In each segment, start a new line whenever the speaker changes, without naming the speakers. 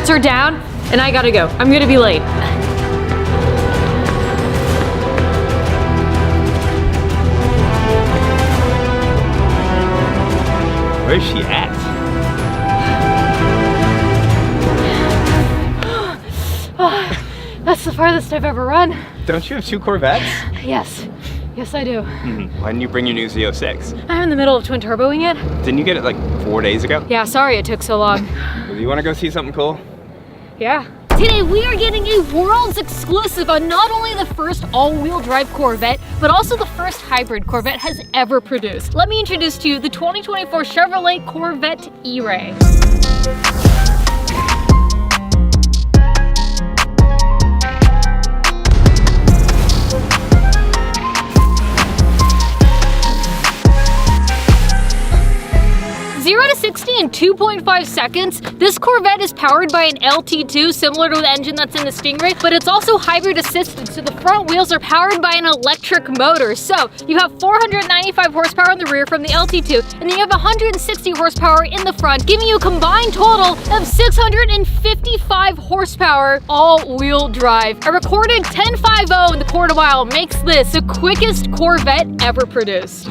lights are down, and I gotta go. I'm gonna be late.
Where's she at?
That's the farthest I've ever run.
Don't you have 2 Corvettes?
Yes. Yes, I do.
Why didn't you bring your new Z06?
I'm in the middle of twin turboing it.
Didn't you get it like 4 days ago?
Yeah, sorry it took so long.
Do you want to go see something cool?
Yeah. Today we are getting a world's exclusive on not only the first all-wheel drive Corvette, but also the first hybrid Corvette has ever produced. Let me introduce to you the 2024 Chevrolet Corvette E-Ray. 0 to 60 in 2.5 seconds. This Corvette is powered by an LT2, similar to the engine that's in the Stingray, but it's also hybrid assisted, so the front wheels are powered by an electric motor. So you have 495 horsepower in the rear from the LT2, and then you have 160 horsepower in the front, giving you a combined total of 655 horsepower all-wheel drive. A recorded 10.50 in the quarter mile makes this the quickest Corvette ever produced.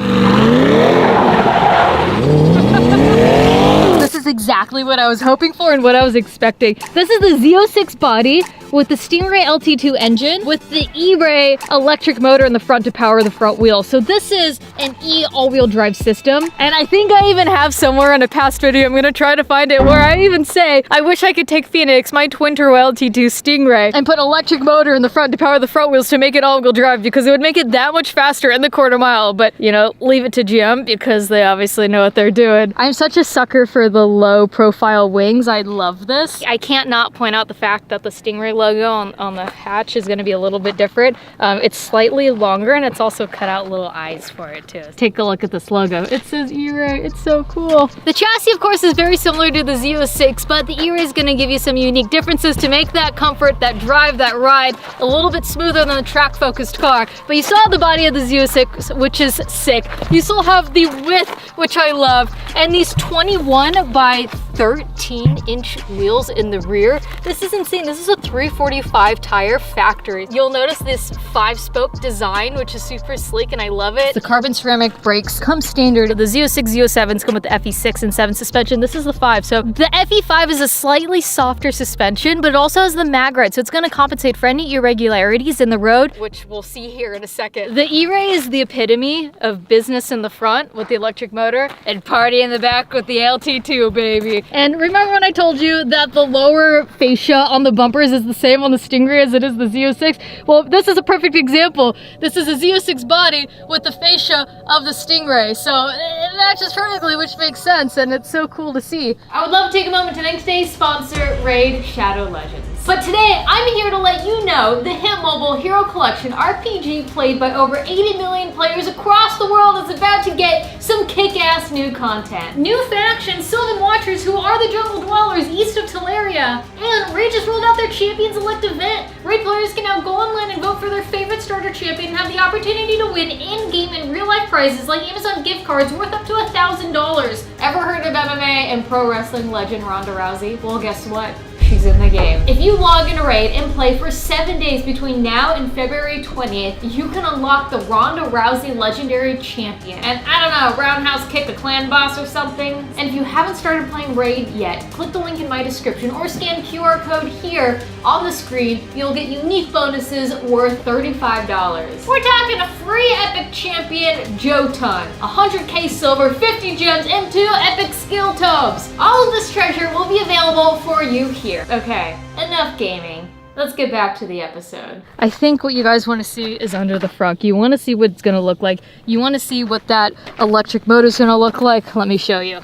This is exactly what I was hoping for and what I was expecting. This is the Z06 body with the Stingray LT2 engine with the E-Ray electric motor in the front to power the front wheel. So this is an E all-wheel drive system. And I think I even have somewhere in a past video, I'm gonna try to find it, where I even say, I wish I could take Phoenix, my twin turbo LT2 Stingray, and put electric motor in the front to power the front wheels to make it all-wheel drive, because it would make it that much faster in the quarter mile. But, you know, leave it to GM because they obviously know what they're doing. I'm such a sucker for the low profile wings. I love this. I can't not point out the fact that the Stingray logo on the hatch is going to be a little bit different. It's slightly longer, and it's also cut out little eyes for it too. Take a look at this logo. It says E-Ray. It's so cool. The chassis, of course, is very similar to the Z06, but the E-Ray is going to give you some unique differences to make that comfort, that drive, that ride a little bit smoother than the track-focused car. But you still have the body of the Z06, which is sick. You still have the width, which I love, and these 21 by 13-inch wheels in the rear. This is insane. This is a 345 tire factory. You'll notice this 5-spoke design, which is super sleek, and I love it. The carbon ceramic brakes come standard. The Z06, Z07s come with the FE6 and 7 suspension. This is the 5. So the FE5 is a slightly softer suspension, but it also has the mag ride, so it's going to compensate for any irregularities in the road, which we'll see here in a second. The E-Ray is the epitome of business in the front with the electric motor and party in the back with the LT2, baby. And remember when I told you that the lower fascia on the bumpers is the same on the Stingray as it is the Z06? Well, this is a perfect example. This is a Z06 body with the fascia of the Stingray. So it matches perfectly, which makes sense, and it's so cool to see. I would love to take a moment to thank today's sponsor, Raid Shadow Legends. But today, I'm here to let you know the Hit Mobile Hero Collection RPG played by over 80 million players across the world is about to get some kick-ass new content. New faction, Sylvan Watchers, who are the jungle dwellers east of Teleria. And Raid just rolled out their Champions Elect event. Raid players can now go online and vote for their favorite starter champion and have the opportunity to win in-game and real-life prizes like Amazon gift cards worth up to $1,000. Ever heard of MMA and pro wrestling legend Ronda Rousey? Well, guess what? She's in the game. If you log into Raid and play for 7 days between now and February 20th, you can unlock the Ronda Rousey Legendary Champion. And I don't know, roundhouse kick the clan boss or something. And if you haven't started playing Raid yet, click the link in my description or scan QR code here on the screen. You'll get unique bonuses worth $35. We're talking a free epic champion, Jotun, 100k silver, 50 gems, and 2 epic skill tubes. All of this treasure will be available for you here. Okay, enough gaming. Let's get back to the episode. I think what you guys want to see is under the frunk. You want to see what it's going to look like. You want to see what that electric motor is going to look like. Let me show you.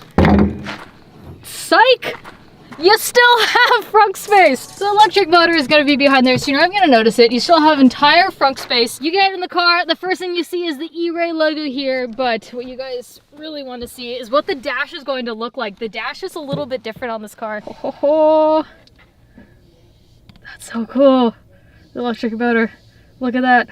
Psych! You still have frunk space. So the electric motor is going to be behind there, so you're not going to notice it. You still have entire frunk space. You get in the car, the first thing you see is the E-Ray logo here, but what you guys really want to see is what the dash is going to look like. The dash is a little bit different on this car. Oh, that's so cool. The electric motor. Look at that.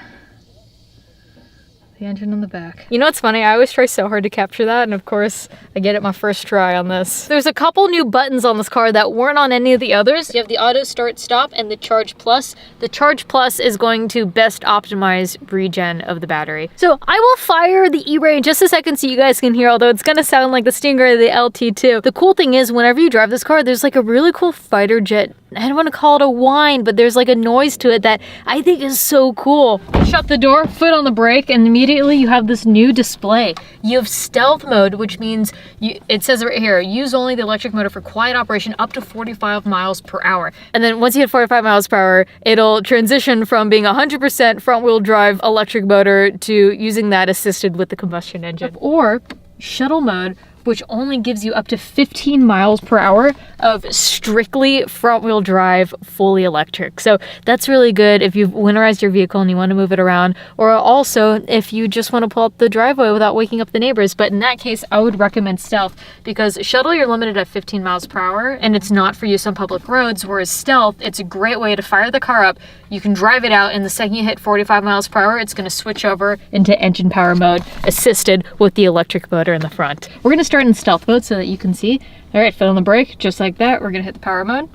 The engine on the back. You know what's funny? I always try so hard to capture that, and of course, I get it my first try on this. There's a couple new buttons on this car that weren't on any of the others. You have the auto start stop and the Charge Plus. The Charge Plus is going to best optimize regen of the battery. So I will fire the E-Ray in just a second so you guys can hear, although it's gonna sound like the Stingray of the LT2. The cool thing is, whenever you drive this car, there's like a really cool fighter jet. I don't want to call it a whine, but there's like a noise to it that I think is so cool. Shut the door, foot on the brake, and immediately you have this new display. You have stealth mode, which means it says right here, use only the electric motor for quiet operation up to 45 miles per hour. And then once you hit 45 miles per hour, it'll transition from being 100% front wheel drive electric motor to using that assisted with the combustion engine. Or shuttle mode, which only gives you up to 15 miles per hour of strictly front-wheel drive, fully electric. So that's really good if you've winterized your vehicle and you want to move it around, or also if you just want to pull up the driveway without waking up the neighbors. But in that case, I would recommend stealth, because shuttle, you're limited at 15 miles per hour, and it's not for use on public roads, whereas stealth, it's a great way to fire the car up. You can drive it out, and the second you hit 45 miles per hour, it's going to switch over into engine power mode, assisted with the electric motor in the front. We're going to start in stealth mode so that you can see. All right, foot on the brake, just like that. We're gonna hit the power mode.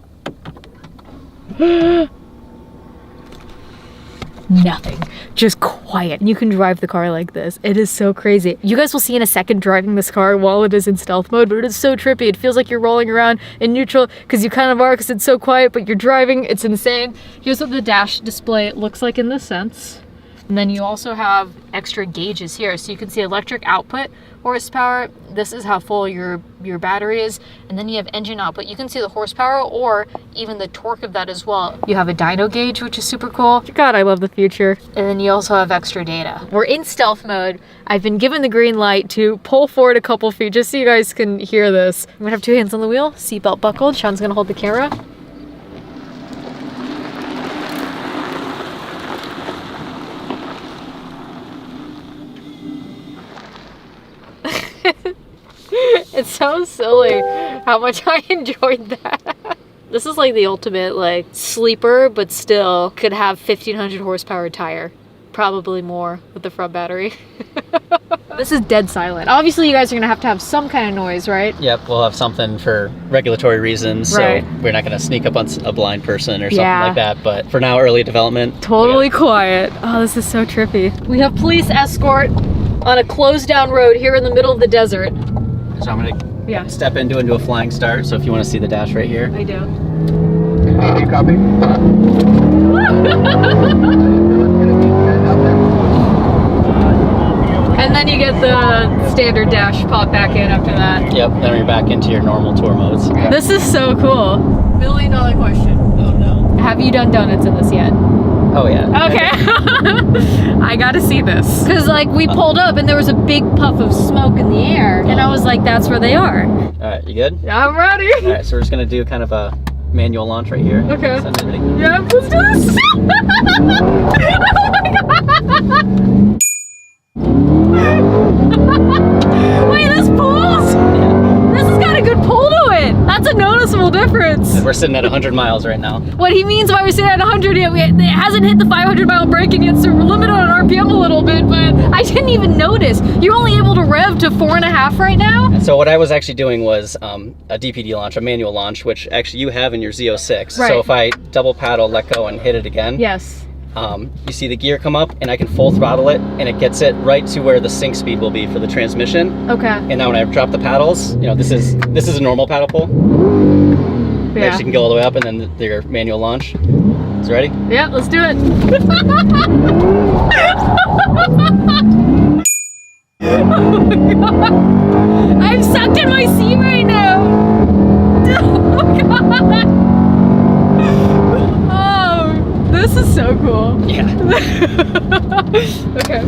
Nothing, just quiet. You can drive the car like this. It is so crazy. You guys will see in a second driving this car while it is in stealth mode, but it is so trippy. It feels like you're rolling around in neutral, because you kind of are, because it's so quiet, but you're driving. It's insane. Here's what the dash display looks like in this sense. And then you also have extra gauges here, so you can see electric output horsepower. This is how full your battery is. And then you have engine output. You can see the horsepower or even the torque of that as well. You have a dyno gauge, which is super cool. God, I love the future. And then you also have extra data. We're in stealth mode. I've been given the green light to pull forward a couple feet just so you guys can hear this. I'm gonna have 2 hands on the wheel, seatbelt buckled. Sean's gonna hold the camera. It's so silly how much I enjoyed that. This is like the ultimate like sleeper, but still could have 1500 horsepower tire. Probably more with the front battery. This is dead silent. Obviously you guys are gonna have to have some kind of noise, right?
Yep, we'll have something for regulatory reasons,
right.
So we're not gonna sneak up on a blind person or something like that, but for now, early development.
Totally quiet. Oh, this is so trippy. We have police escort on a closed down road here in the middle of the desert.
So I'm gonna step into a flying start, so if you wanna see the dash right here.
I do.
You copy?
And then you get the standard dash pop back in after that.
Yep, then you're back into your normal tour modes.
This is so cool. $1 million question.
Oh no.
Have you done donuts in this yet?
Oh yeah.
Okay. I gotta see this. Cause like we pulled up and there was a big puff of smoke in the air and I was like, that's where they are.
All right, you good?
I'm ready.
All right, so we're just gonna do kind of a manual launch right here.
Okay.
So
Yeah, let's do this. Wait, this pulls?
Yeah.
This has got a good pull to it. That's a noticeable difference.
We're sitting at 100 miles right now.
What he means by we're sitting at 100 yet, it hasn't hit the 500-mile braking yet, so we're limited on RPM a little bit, but I didn't even notice. You're only able to rev to 4.5 right now?
And so what I was actually doing was a DPD launch, a manual launch, which actually you have in your Z06.
Right.
So if I double paddle, let go, and hit it again,
Yes.
You see the gear come up, and I can full throttle it, and it gets it right to where the sync speed will be for the transmission.
Okay.
And now when I drop the paddles, you know, this is a normal paddle pull. You
Yeah.
actually can go all the way up, and then your manual launch. Is it ready?
Yeah, let's do it. Oh my God. I'm sucked in my seat right now. Oh God. Oh, this is so cool.
Yeah.
Okay.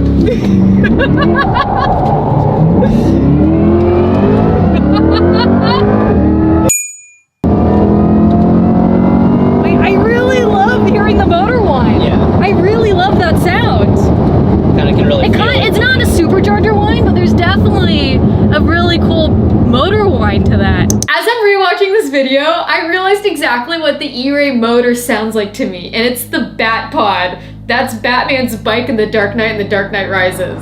I really love hearing the motor whine.
Yeah.
I really love that sound.
Kind of can really feel it.
It's not a supercharger whine, but there's definitely a really cool motor whine to that. As I'm rewatching this video, I realized exactly what the E-Ray motor sounds like to me, and it's the Bat Pod That's Batman's bike in The Dark Knight and The Dark Knight Rises.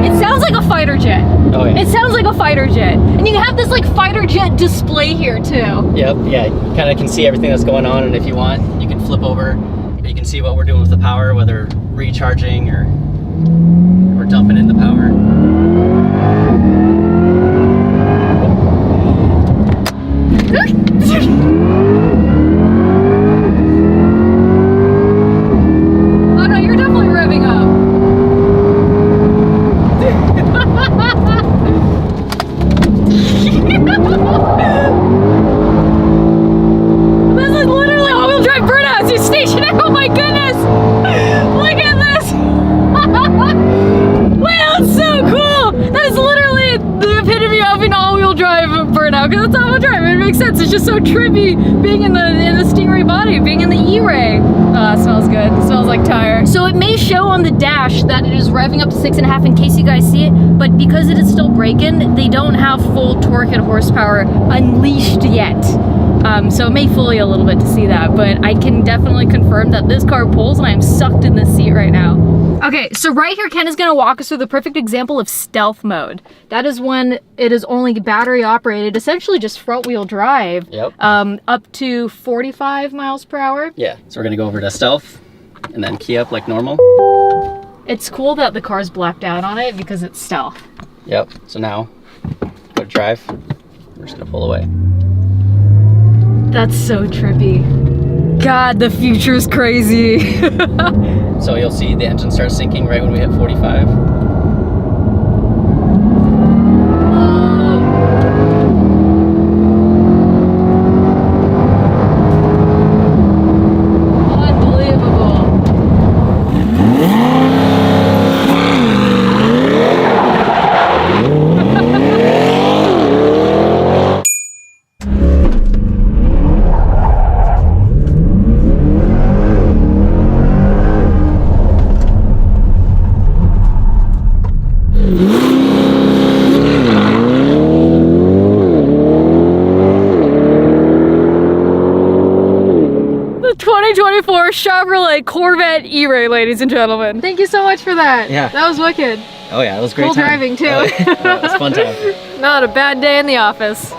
It sounds like a fighter jet.
Oh yeah.
It sounds like a fighter jet. And you have this like fighter jet display here too.
Yep, yeah, you kind of can see everything that's going on, and if you want, you can flip over, and you can see what we're doing with the power, whether recharging or dumping in the power.
Oh no, you're definitely revving up. This is literally all-wheel drive burnouts. You're stationary. Oh my goodness! Look at this! Wow, it's so cool! That is literally the epitome of an all-wheel drive burnout. Because it's all-wheel drive. It makes sense. It's just so trippy being in the Stingray body, being in the E-Ray. Oh, it smells good. It smells like tire. So it may show on the dash that it is revving up to 6.5 in case you guys see it, but because it is still braking, they don't have full torque and horsepower unleashed yet. So it may fool you a little bit to see that, but I can definitely confirm that this car pulls and I am sucked in this seat right now. Okay, so right here, Ken is gonna walk us through the perfect example of stealth mode. That is when it is only battery operated, essentially just front wheel drive.
Yep.
Up to 45 miles per hour.
Yeah, so we're gonna go over to stealth, and then key up like normal.
It's cool that the car's blacked out on it because it's stealth.
Yep, so now, go to drive, we're just gonna pull away.
That's so trippy. God, the future is crazy.
So you'll see the engine start sinking right when we hit 45.
The 2024 Chevrolet Corvette E-Ray, ladies and gentlemen. Thank you so much for that.
Yeah.
That was wicked.
Oh yeah, it was great
Cool
time.
driving too.
It was a fun time.
Not a bad day in the office.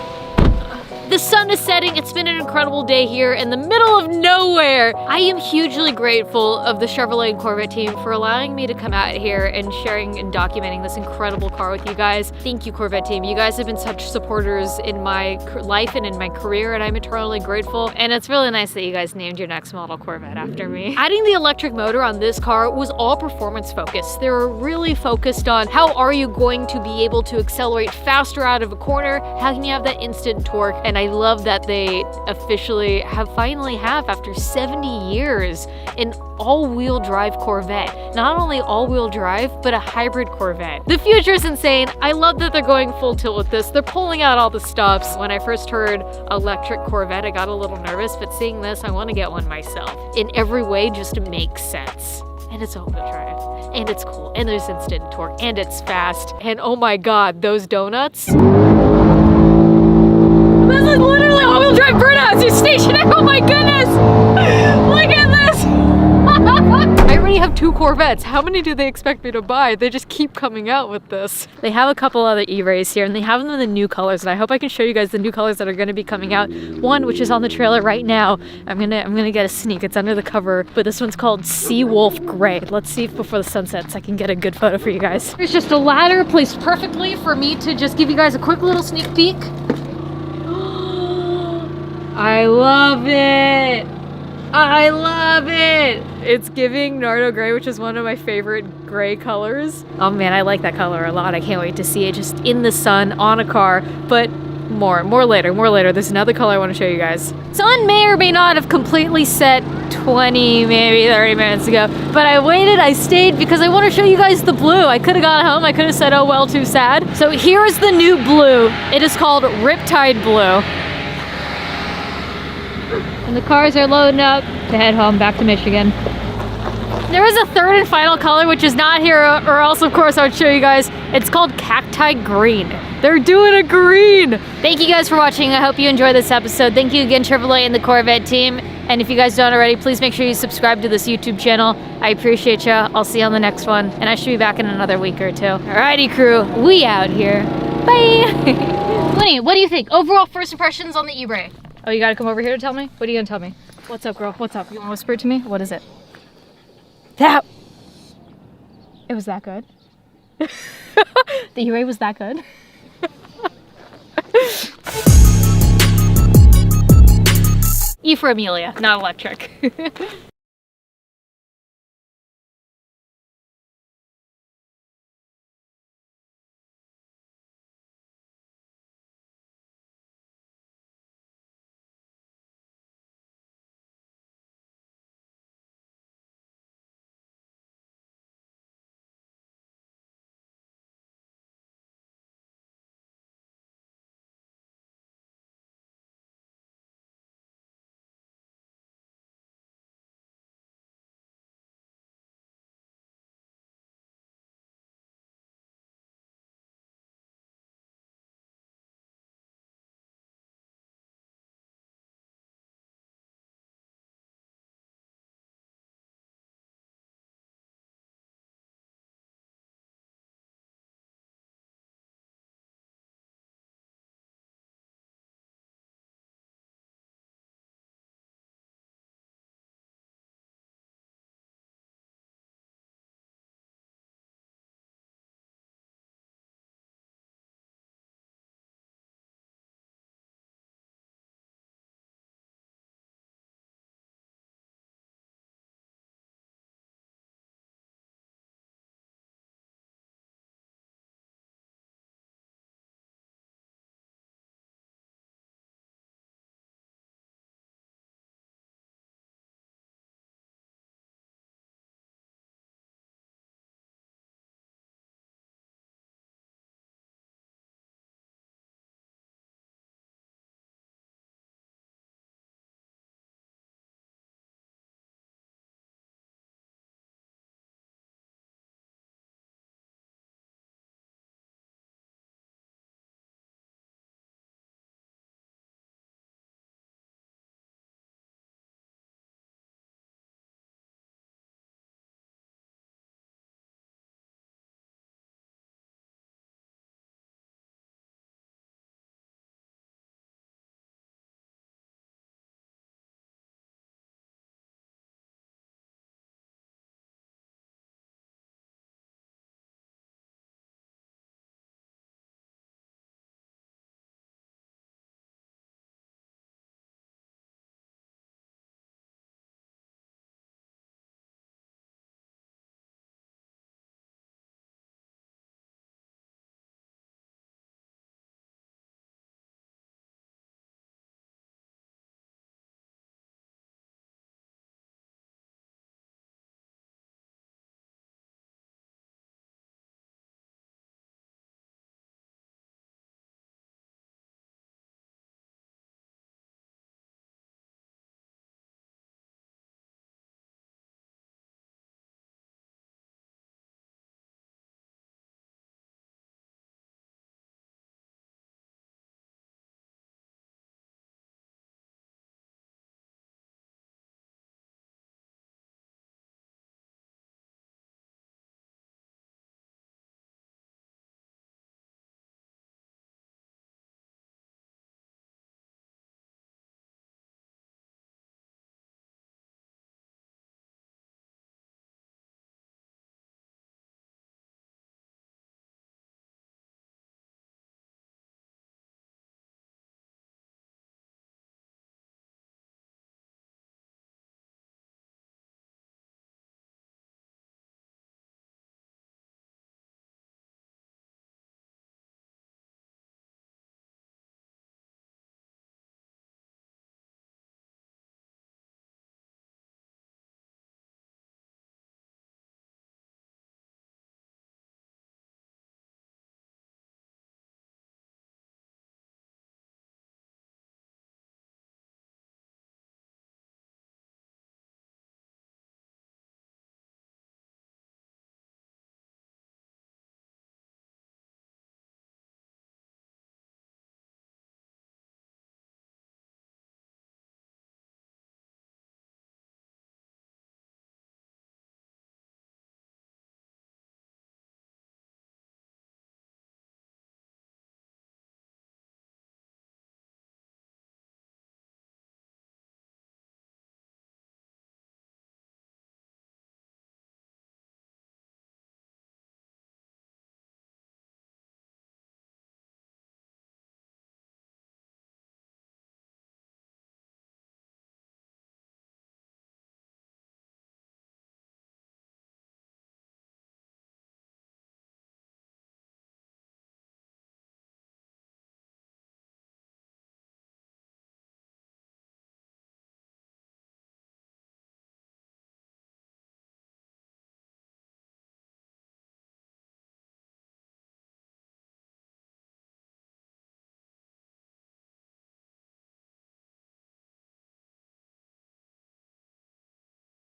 The sun is setting. It's been an incredible day here in the middle of nowhere. I am hugely grateful of the Chevrolet and Corvette team for allowing me to come out here and sharing and documenting this incredible car with you guys. Thank you, Corvette team. You guys have been such supporters in my life and in my career, and I'm eternally grateful. And it's really nice that you guys named your next model Corvette after me. Adding the electric motor on this car was all performance focused. They were really focused on how are you going to be able to accelerate faster out of a corner? How can you have that instant torque? And I love that they officially finally have, after 70 years, an all-wheel drive Corvette. Not only all-wheel drive, but a hybrid Corvette. The future is insane. I love that they're going full tilt with this. They're pulling out all the stops. When I first heard electric Corvette, I got a little nervous, but seeing this, I want to get one myself. In every way, just makes sense. And it's all-wheel drive. And it's cool. And there's instant torque. And it's fast. And oh my god, those donuts. This is literally all-wheel drive burnouts. You're stationary. Oh my goodness. Look at this. I already have 2 Corvettes. How many do they expect me to buy? They just keep coming out with this. They have a couple other E-Rays here, and they have them in the new colors, and I hope I can show you guys the new colors that are going to be coming out. One, which is on the trailer right now. I'm gonna get a sneak. It's under the cover, but this one's called Sea Wolf Gray. Let's see if before the sun sets I can get a good photo for you guys. There's just a ladder placed perfectly for me to just give you guys a quick little sneak peek. I love it. I love it. It's giving Nardo Gray, which is one of my favorite gray colors. Oh man, I like that color a lot. I can't wait to see it just in the sun on a car, but more later. There's another color I want to show you guys. Sun may or may not have completely set 20, maybe 30 minutes ago, but I waited, I stayed because I want to show you guys the blue. I could have gone home, I could have said, oh well, too sad. So here is the new blue. It is called Riptide Blue. And the cars are loading up to head home back to Michigan. There is a third and final color, which is not here, or else, of course, I would show you guys. It's called Cacti Green. They're doing a green. Thank you guys for watching. I hope you enjoyed this episode. Thank you again, AAA and the Corvette team. And if you guys don't already, please make sure you subscribe to this YouTube channel. I appreciate you. I'll see you on the next one. And I should be back in another week or two. Alrighty, crew. We out here. Bye. Winnie, what do you think? Overall first impressions on the E-Ray. Oh, you gotta come over here to tell me? What are you gonna tell me? What's up, girl? What's up? You wanna whisper it to me? What is it? That. It was that good? The E-Ray was that good? E for Amelia, not electric.